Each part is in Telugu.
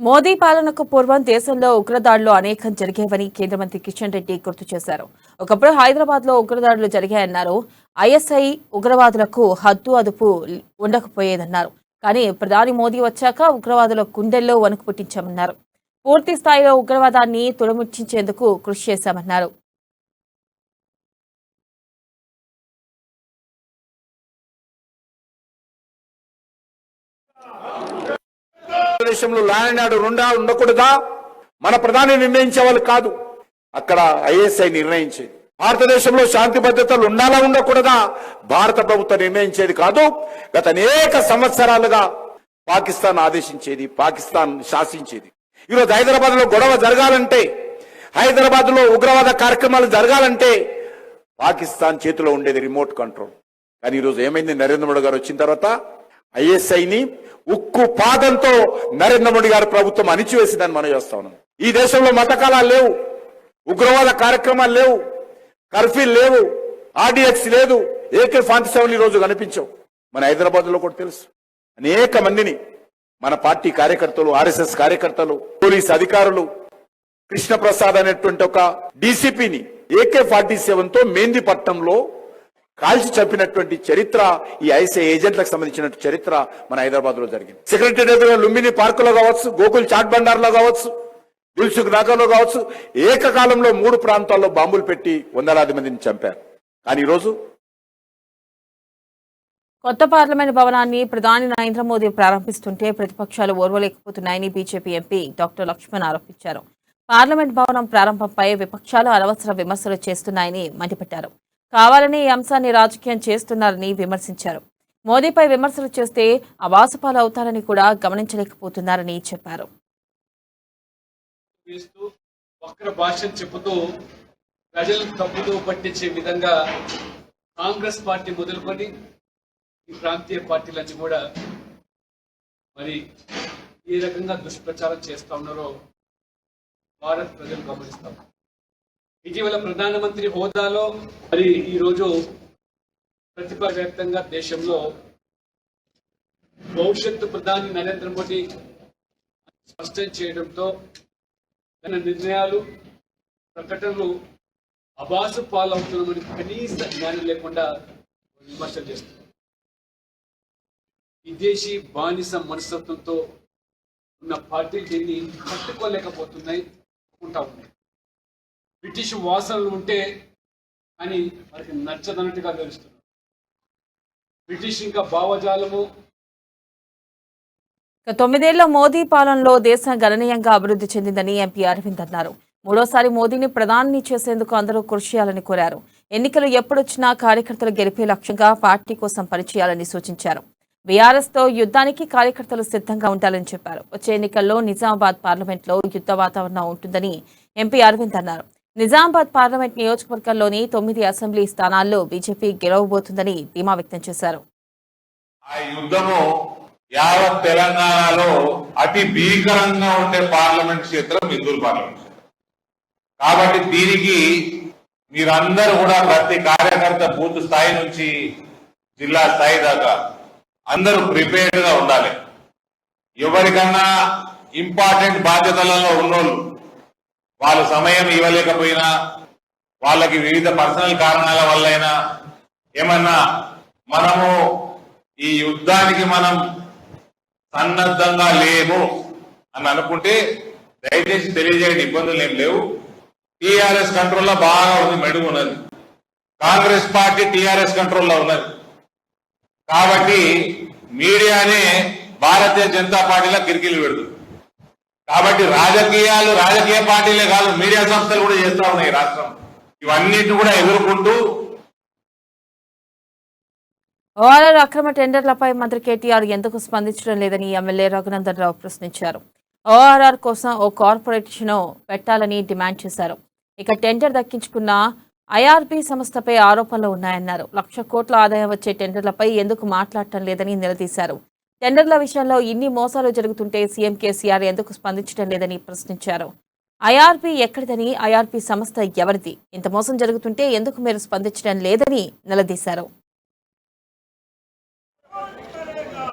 మోదీ పాలనకు పూర్వం దేశంలో ఉగ్రదాడులు అనేకం జరిగేవని కేంద్ర మంత్రి కిషన్ రెడ్డి గుర్తు చేశారు. ఒకప్పుడు హైదరాబాద్ లో ఉగ్రదాడులు జరిగాయన్నారు. ఐఎస్ఐ ఉగ్రవాదులకు హద్దు అదుపు ఉండకపోయేదన్నారు. కానీ ప్రధాని మోదీ వచ్చాక ఉగ్రవాదుల గుండెల్లో వణుకు పుట్టించామన్నారు. పూర్తి స్థాయిలో ఉగ్రవాదాన్ని తుడముట్టించేందుకు కృషి చేశామన్నారు. దేశంలో లా అండ్ ఆర్డర్ ఉండకూడదా మన ప్రధాని నిర్ణయించే వాళ్ళు కాదు, అక్కడ ఐఎస్ఐ నిర్ణయించేది. భారతదేశంలో శాంతి భద్రతలు ఉండాలా ఉండకూడదా భారత ప్రభుత్వం నిర్ణయించేది కాదు. గత అనేక సంవత్సరాలుగా పాకిస్తాన్ ఆదేశించేది, పాకిస్తాన్ శాసించేది. ఈరోజు హైదరాబాద్ లో గొడవ జరగాలంటే, హైదరాబాద్ లో ఉగ్రవాద కార్యక్రమాలు జరగాలంటే పాకిస్తాన్ చేతిలో ఉండేది రిమోట్ కంట్రోల్. కానీ ఈరోజు ఏమైంది, నరేంద్ర మోడీ గారు వచ్చిన తర్వాత ఐఎస్ఐని ఉక్కు పాదంతో నరేంద్ర మోడీ గారి ప్రభుత్వం అణిచివేసిందని మనం చేస్తా ఉన్నాం. ఈ దేశంలో మతకాలాలు లేవు, ఉగ్రవాద కార్యక్రమాలు లేవు, కర్ఫ్యూలు లేవు, ఆర్డిఎక్స్ లేదు, AK-47 ఈ రోజు కనిపించవు. మన హైదరాబాద్ లో కూడా తెలుసు. అనేక మందిని మన పార్టీ కార్యకర్తలు, RSS కార్యకర్తలు, పోలీస్ అధికారులు, కృష్ణప్రసాద్ అనేటువంటి ఒక DCPని AK-47తో మెహందీపట్నంలో కాల్చి చంపినటువంటి చరిత్ర ఈ ఐఎస్ఐ ఏజెంట్లకు సంబంధించిన చరిత్ర మన హైదరాబాద్ లో జరిగింది. సెక్రటేరియట్ లుంబిని పార్క్ లో కావచ్చు, గోకుల్ చాట్ బండార్ లో కావచ్చు, దిల్సుఖ్ నగర్ లో కావచ్చు, ఏకకాలంలో 3 ప్రాంతాల్లో బాంబులు పెట్టి వందలాది మందిని చంపారు. కానీ ఈరోజు కొత్త పార్లమెంట్ భవనాన్ని ప్రధాని నరేంద్ర మోదీ ప్రారంభిస్తుంటే ప్రతిపక్షాలు ఓర్వలేకపోతున్నాయని బీజేపీ ఎంపీ డాక్టర్ లక్ష్మణ్ ఆరోపించారు. పార్లమెంట్ భవనం ప్రారంభంపై విపక్షాలు అనవసర విమర్శలు చేస్తున్నాయని మండిపడ్డారు. కావాలని ఈ అంశాన్ని రాజకీయం చేస్తున్నారని విమర్శించారు. మోదీపై విమర్శలు చేస్తే అవాసుపాలు అవుతారని కూడా గమనించలేకపోతున్నారని చెప్పారు. వక్ర భాషను చెబుతూ ప్రజలను తప్పుదో పట్టించే విధంగా కాంగ్రెస్ పార్టీ మొదలుకొని ఈ ప్రాంతీయ పార్టీలన్నీ కూడా మరి ఏ రకంగా దుష్ప్రచారం చేస్తా ఉన్నారో భారత్ ప్రజలు గమనిస్తాం. ఇటీవల ప్రధానమంత్రి హోదాలో మరి ఈరోజు ప్రతిపక్షవ్యాప్తంగా దేశంలో భవిష్యత్తు ప్రధాని నరేంద్ర మోదీ స్పష్టం చేయడంతో తన నిర్ణయాలు, ప్రకటనలు అబాసు పాలవుతున్నామని కనీస జ్ఞానం లేకుండా విమర్శలు చేస్తున్నారు. విదేశీ బానిస మనస్తత్వంతో ఉన్న పార్టీలు దీన్ని పట్టుకోలేకపోతున్నాయి, ఉంటా ఉన్నాయి. బ్రిటిష్ వాసనలు ఉంటే అని మనకి నచ్చదన్నట్టుగా తెలుస్తున్నారు. బ్రిటిష్ ఇంకా భావజాలము. 9 ఏళ్ల మోదీ పాలనలో దేశం గణనీయంగా అభివృద్ధి చెందిందని ఎంపీ అరవింద్ అన్నారు. మూడోసారి మోదీని ప్రధాని చేసేందుకు అందరూ కృషి చేయాలని కోరారు. ఎన్నికలు ఎప్పుడొచ్చినా కార్యకర్తలు గెలిపే లక్ష్యంగా పార్టీ కోసం పనిచేయాలని సూచించారు. బీఆర్ఎస్ తో యుద్ధానికి కార్యకర్తలు సిద్ధంగా ఉండాలని చెప్పారు. వచ్చే ఎన్నికల్లో నిజామాబాద్ పార్లమెంట్లో యుద్ధ వాతావరణం ఉంటుందని ఎంపీ అరవింద్ అన్నారు. నిజామాబాద్ పార్లమెంట్ నియోజకవర్గంలోని 9 అసెంబ్లీ స్థానాల్లో బీజేపీ గెలవబోతుందని ధీమా వ్యక్తం చేశారు. ఆ యుద్ధము యావత్ తెలంగాణలో అతి భీకరంగా ఉండే పార్లమెంట్ క్షేత్రం ఇందూరు పార్లమెంట్. కాబట్టి దీనికి మీరందరూ కూడా ప్రతి కార్యకర్త బూత్ స్థాయి నుంచి జిల్లా స్థాయి దాకా అందరూ ప్రిపేర్డ్ గా ఉండాలి. ఎవరికన్నా ఇంపార్టెంట్ బాధ్యతలలో ఉన్నోళ్ళు వాళ్ళు సమయం ఇవ్వలేకపోయినా, వాళ్ళకి వివిధ పర్సనల్ కారణాల వల్లైనా ఏమన్నా మనము ఈ యుద్ధానికి మనం సన్నద్ధంగా లేము అని అనుకుంటే దయచేసి తెలియజేయండి. ఇబ్బందులు ఏం లేవు. టీఆర్ఎస్ కంట్రోల్లో బాగా ఉంది, మెడుగు ఉన్నది. కాంగ్రెస్ పార్టీ టీఆర్ఎస్ కంట్రోల్లో ఉన్నది. కాబట్టి మీడియానే భారతీయ జనతా పార్టీలో కిరికిలు పెడుతుంది. కాబట్టి రాజకీయ పార్టీలే కాదు, మీడియా సంస్థలు కూడా చేస్తా ఉన్నాయి రాష్ట్రం. ఇవన్నిటిని కూడా ఎదుర్కొంటూ ఓఆర్ఆర్ అక్రమ టెండర్లపై మంత్రి కేటీఆర్ ఎందుకు స్పందించడం లేదని ఎమ్మెల్యే రఘునందన్ రావు ప్రశ్నించారు. ఓఆర్ఆర్ కోసం ఓ కార్పొరేషన్ పెట్టాలని డిమాండ్ చేశారు. ఇక టెండర్ దక్కించుకున్న ఐఆర్బీ సంస్థపై ఆరోపణలు ఉన్నాయన్నారు. 1,00,00,000 కోట్ల ఆదాయం వచ్చే టెండర్లపై ఎందుకు మాట్లాడటం లేదని నిలదీశారు. టెండర్ల విషయంలో ఇన్ని మోసాలు జరుగుతుంటే సీఎం కేసీఆర్ ఎందుకు స్పందించడం లేదని ప్రశ్నించారు. ఐఆర్బీ ఎక్కడిదని, ఐఆర్బీ సంస్థ ఎవరిది, ఇంత మోసం జరుగుతుంటే ఎందుకు మీరు స్పందించడం లేదని నిలదీశారు.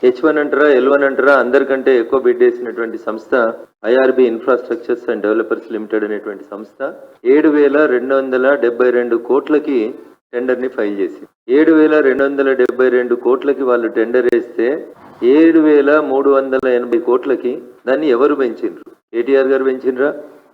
H1 అంటారా L1 అంటారా అందరికంటే ఎక్కువ బిడ్ వేసినటువంటి సంస్థ IRB infrastructures and developers limited అనేటువంటి సంస్థ 7,272 కోట్లకి టెండర్ ని ఫైల్ చేసి 7,272 కోట్లకి వాళ్ళు టెండర్ వేస్తే 7,380 కోట్లకి దాన్ని ఎవరు పెంచిండ్రు? కేటీఆర్ గారు పెంచిండ్రా?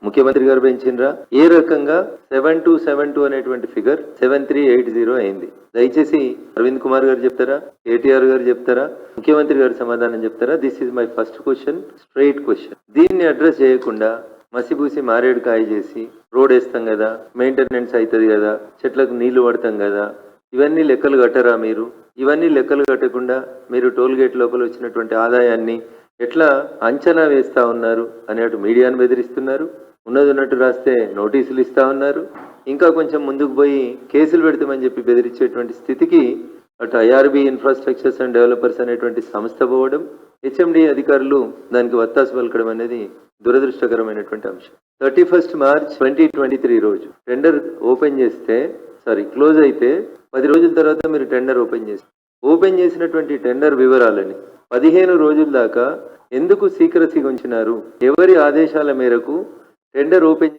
ముఖ్యమంత్రి గారు పెంచిండ్రా? ఏ రకంగా 7272 అనేటువంటి ఫిగర్ 7380 అయింది? దయచేసి అరవింద్ కుమార్ గారు చెప్తారా? కేటీఆర్ గారు చెప్తారా? ముఖ్యమంత్రి గారు సమాధానం చెప్తారా? This is my first question, straight question. దీన్ని అడ్రస్ చేయకుండా మసిబూసి మారేడు కాయ చేసి రోడ్ వేస్తాం కదా, మెయింటెనెన్స్ అవుతుంది కదా, చెట్లకు నీళ్లు పడతాం కదా, ఇవన్నీ లెక్కలు కట్టరా మీరు? ఇవన్నీ లెక్కలు కట్టకుండా మీరు టోల్ గేట్ లోపల వచ్చినటువంటి ఆదాయాన్ని ఎట్లా అంచనా వేస్తా ఉన్నారు అని అటు మీడియాను బెదిరిస్తున్నారు, ఉన్నది ఉన్నట్టు రాస్తే నోటీసులు ఇస్తా ఉన్నారు, ఇంకా కొంచెం ముందుకు పోయి కేసులు పెడతామని చెప్పి బెదిరించేటువంటి స్థితికి అటు ఐఆర్బి ఇన్ఫ్రాస్ట్రక్చర్స్ అండ్ డెవలపర్స్ అనేటువంటి సంస్థ పోవడం, హెచ్ఎండి అధికారులు దానికి వత్తాసు పలకడం అనేది దురదృష్టకరమైనటువంటి అంశం. 31 మార్చ్ 2023 రోజు టెండర్ ఓపెన్ చేస్తే క్లోజ్ అయితే 10 రోజుల తర్వాత మీరు టెండర్ ఓపెన్ చేసినటువంటి టెండర్ వివరాలని 15 రోజుల దాకా ఎందుకు సీక్రసీగా ఉంచినారు? ఎవరి ఆదేశాల మేరకు టెండర్ ఓపెన్